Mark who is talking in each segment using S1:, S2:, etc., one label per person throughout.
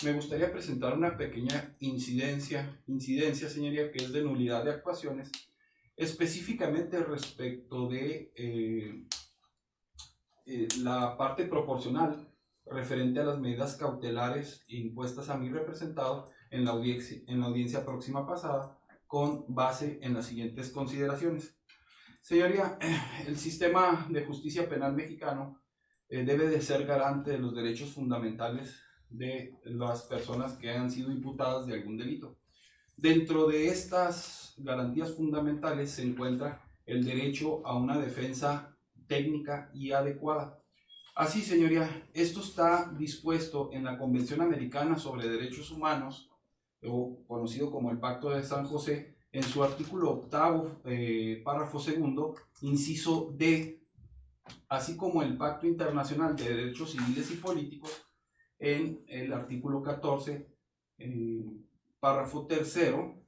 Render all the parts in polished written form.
S1: me gustaría presentar una pequeña incidencia, señoría, que es de nulidad de actuaciones, específicamente respecto de la parte proporcional referente a las medidas cautelares impuestas a mi representado en la audiencia próxima pasada, con base en las siguientes consideraciones. Señoría, el sistema de justicia penal mexicano debe de ser garante de los derechos fundamentales de las personas que han sido imputadas de algún delito. Dentro de estas garantías fundamentales se encuentra el derecho a una defensa técnica y adecuada. Así, señoría, esto está dispuesto en la Convención Americana sobre Derechos Humanos, o conocido como el Pacto de San José, en su artículo octavo, párrafo segundo, inciso D, así como el Pacto Internacional de Derechos Civiles y Políticos en el artículo 14, párrafo tercero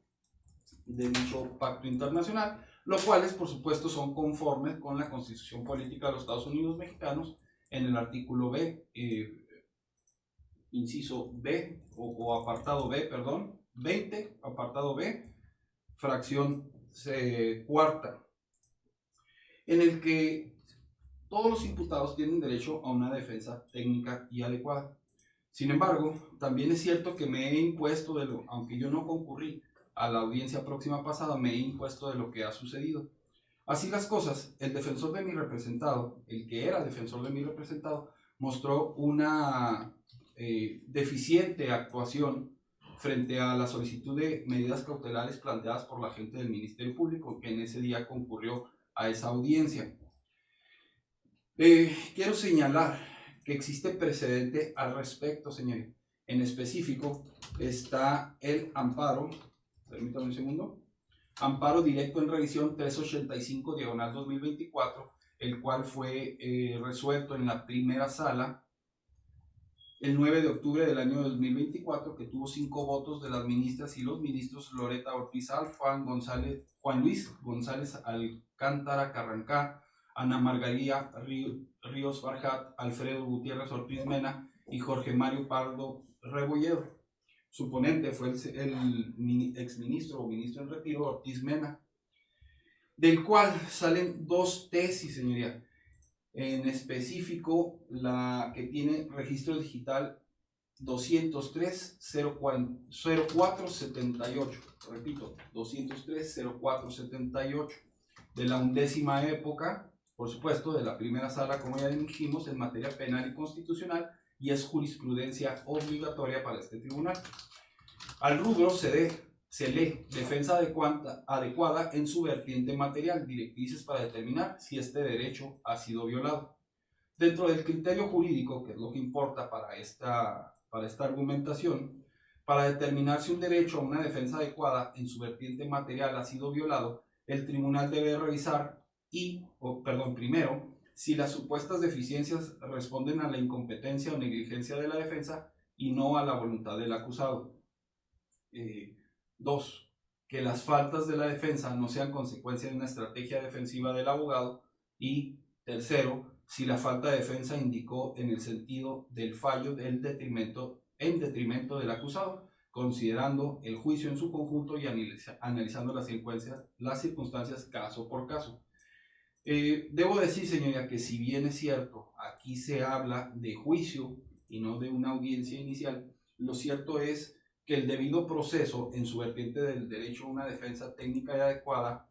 S1: de dicho pacto internacional, los cuales por supuesto son conformes con la Constitución Política de los Estados Unidos Mexicanos en el artículo B, inciso B o apartado B, perdón, 20, apartado B, fracción cuarta, en el que todos los imputados tienen derecho a una defensa técnica y adecuada. Sin embargo, también es cierto que me he impuesto aunque yo no concurrí a la audiencia próxima pasada, me he impuesto de lo que ha sucedido. Así las cosas, el defensor de mi representado, el que era defensor de mi representado, mostró una deficiente actuación frente a la solicitud de medidas cautelares planteadas por la gente del Ministerio Público, que en ese día concurrió a esa audiencia. Quiero señalar que existe precedente al respecto, señores. En específico, está el amparo, permítame un segundo, amparo directo en revisión 385/2024, el cual fue resuelto en la primera sala el 9 de octubre del año 2024, que tuvo 5 votos de las ministras y los ministros Loreta Ortiz Alf, Juan Luis González Alcántara Carrancá, Ana Margarita Ríos Farjat, Alfredo Gutiérrez Ortiz Mena y Jorge Mario Pardo Rebolledo. Su ponente fue el exministro o ministro en retiro Ortiz Mena, del cual salen 2 tesis, señoría. En específico, la que tiene registro digital 203-0478, repito, 203-0478, de la 11ª época, por supuesto, de la primera sala, como ya dijimos, en materia penal y constitucional, y es jurisprudencia obligatoria para este tribunal. Al rubro se lee defensa adecuada en su vertiente material, directrices para determinar si este derecho ha sido violado. Dentro del criterio jurídico, que es lo que importa para esta argumentación, para determinar si un derecho a una defensa adecuada en su vertiente material ha sido violado, el tribunal debe revisar primero, si las supuestas deficiencias responden a la incompetencia o negligencia de la defensa y no a la voluntad del acusado. 2. Que las faltas de la defensa no sean consecuencia de una estrategia defensiva del abogado. Y tercero, si la falta de defensa indicó en el sentido del fallo en detrimento del acusado, considerando el juicio en su conjunto y analizando las circunstancias caso por caso. Debo decir, señoría, que si bien es cierto, aquí se habla de juicio y no de una audiencia inicial, lo cierto es que el debido proceso en su vertiente del derecho a una defensa técnica y adecuada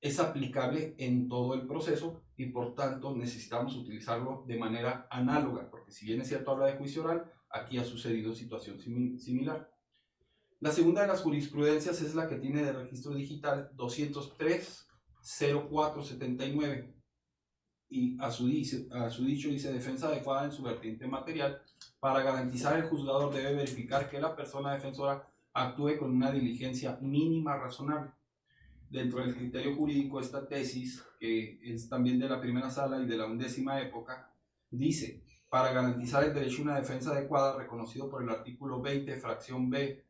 S1: es aplicable en todo el proceso y por tanto necesitamos utilizarlo de manera análoga, porque si bien es cierto habla de juicio oral, aquí ha sucedido situación similar. La segunda de las jurisprudencias es la que tiene de registro digital 203-0479 y a su dicho dice defensa adecuada en su vertiente material. Para garantizar, el juzgador debe verificar que la persona defensora actúe con una diligencia mínima razonable. Dentro del criterio jurídico, esta tesis, que es también de la primera sala y de la 11ª época, dice: para garantizar el derecho a una defensa adecuada reconocido por el artículo 20, fracción B,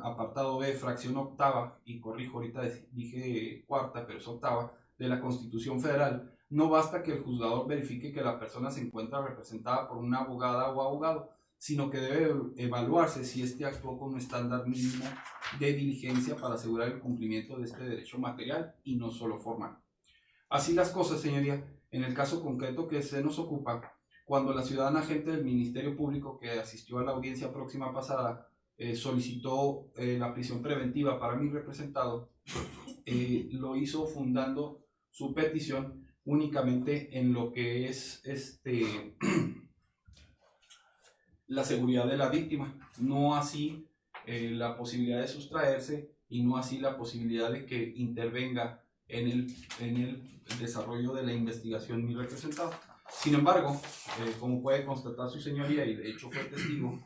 S1: apartado B, fracción octava, y corrijo, ahorita dije cuarta, pero es octava, de la Constitución Federal, no basta que el juzgador verifique que la persona se encuentra representada por una abogada o abogado, sino que debe evaluarse si éste actuó con un estándar mínimo de diligencia para asegurar el cumplimiento de este derecho material y no solo formal. Así las cosas, señoría, en el caso concreto que se nos ocupa, cuando la ciudadana agente del Ministerio Público que asistió a la audiencia próxima pasada solicitó la prisión preventiva para mi representado, lo hizo fundando su petición únicamente en lo que es la seguridad de la víctima, no así la posibilidad de sustraerse y no así la posibilidad de que intervenga en el desarrollo de la investigación mi representado. Sin embargo, como puede constatar su señoría, y de hecho fue testigo,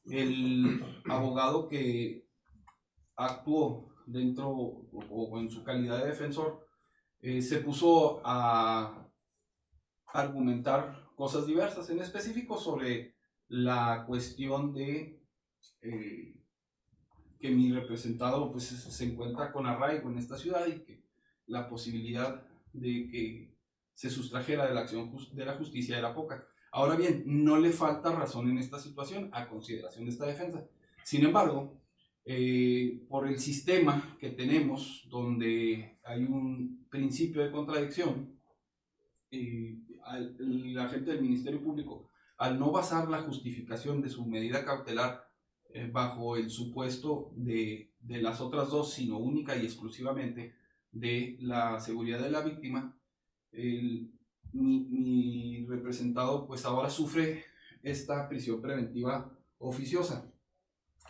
S1: el abogado que actuó dentro o en su calidad de defensor se puso a argumentar cosas diversas, en específico sobre la cuestión de que mi representado pues, se encuentra con arraigo en esta ciudad y que la posibilidad de que se sustrajera de la acción de la justicia era poca. Ahora bien, no le falta razón en esta situación a consideración de esta defensa. Sin embargo, por el sistema que tenemos, donde hay un principio de contradicción, el agente del Ministerio Público, al no basar la justificación de su medida cautelar bajo el supuesto de las otras dos, sino única y exclusivamente de la seguridad de la víctima, mi representado pues ahora sufre esta prisión preventiva oficiosa.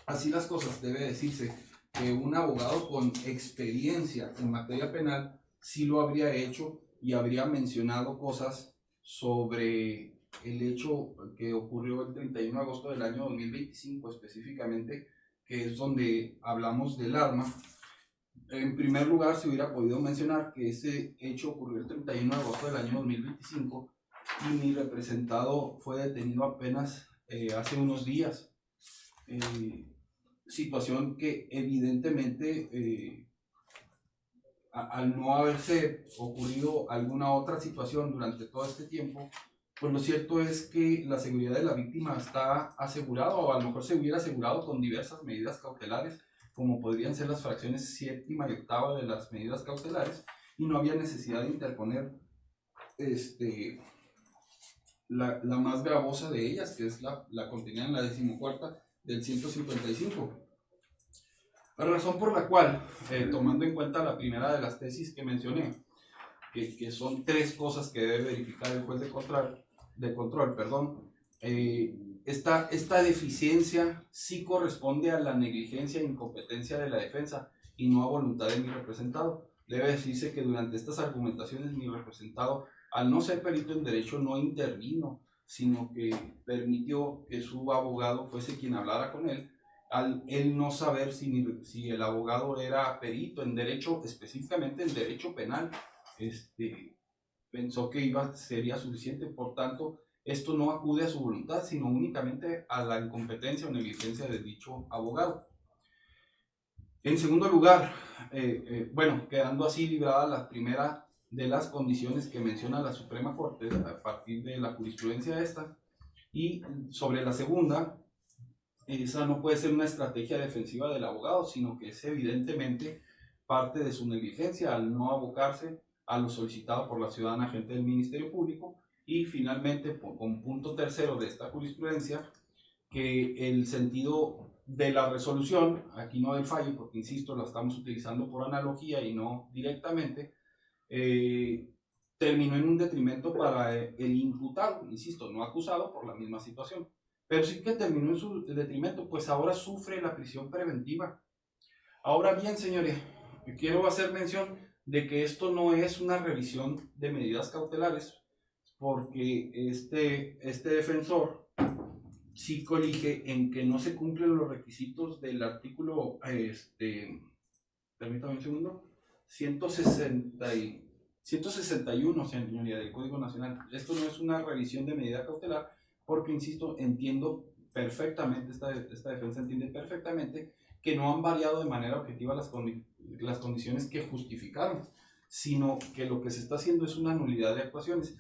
S1: Así las cosas, debe decirse que un abogado con experiencia en materia penal sí lo habría hecho y habría mencionado cosas sobre el hecho que ocurrió el 31 de agosto del año 2025 específicamente, que es donde hablamos del arma. En primer lugar, se hubiera podido mencionar que ese hecho ocurrió el 31 de agosto del año 2025 y mi representado fue detenido apenas hace unos días. Situación que evidentemente al no haberse ocurrido alguna otra situación durante todo este tiempo, pues lo cierto es que la seguridad de la víctima está asegurada, o a lo mejor se hubiera asegurado con diversas medidas cautelares, como podrían ser las fracciones séptima y octava de las medidas cautelares, y no había necesidad de interponer la más gravosa de ellas, que es la contenida en la 14ª del 155. La razón por la cual, tomando en cuenta la primera de las tesis que mencioné, que son tres cosas que debe verificar el juez de control, esta deficiencia sí corresponde a la negligencia e incompetencia de la defensa y no a voluntad de mi representado. Debe decirse que durante estas argumentaciones mi representado, al no ser perito en derecho, no intervino, sino que permitió que su abogado fuese quien hablara con él, al él no saber si el abogado era perito en derecho, específicamente en derecho penal, pensó que sería suficiente. Por tanto, esto no acude a su voluntad, sino únicamente a la incompetencia o negligencia de dicho abogado. En segundo lugar, quedando así librada la primera de las condiciones que menciona la Suprema Corte a partir de la jurisprudencia esta, y sobre la segunda, esa no puede ser una estrategia defensiva del abogado, sino que es evidentemente parte de su negligencia al no abocarse a lo solicitado por la ciudadana agente del Ministerio Público. Y finalmente, con punto tercero de esta jurisprudencia, que el sentido de la resolución, aquí no del fallo, porque insisto, la estamos utilizando por analogía y no directamente, terminó en un detrimento para el imputado, insisto, no acusado por la misma situación, pero sí que terminó en su detrimento, pues ahora sufre la prisión preventiva. Ahora bien, señores, quiero hacer mención de que esto no es una revisión de medidas cautelares, porque este defensor sí colige en que no se cumplen los requisitos del artículo, permítame un segundo, 161, señoría, del Código Nacional. Esto no es una revisión de medida cautelar, porque, insisto, entiendo perfectamente, esta defensa entiende perfectamente que no han variado de manera objetiva las condiciones que justificaron, sino que lo que se está haciendo es una nulidad de actuaciones.